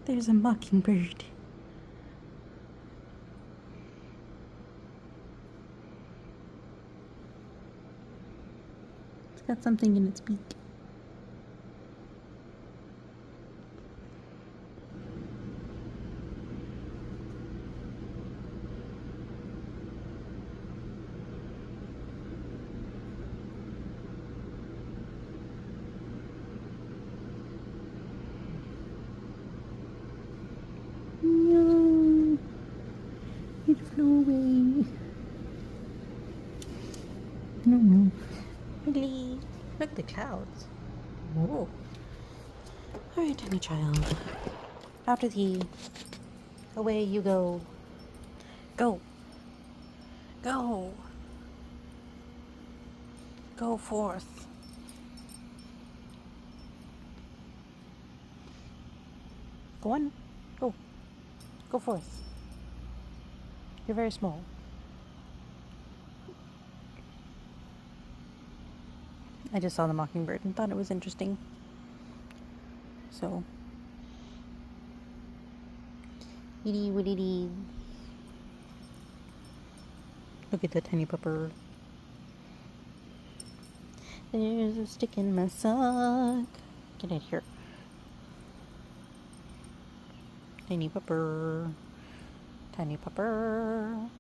There's a mockingbird. It's got something in its beak. No, it flew away. No. Really? Look at the clouds. Whoa. Alright, tiny child. After the away you go. Go. Go. Go forth. Go on. Go. Go forth. You're very small. I just saw the mockingbird and thought it was interesting. So. Itty witty dee. Look at that tiny pupper. There's a stick in my sock. Get out here. Tiny pupper. Tiny pupper.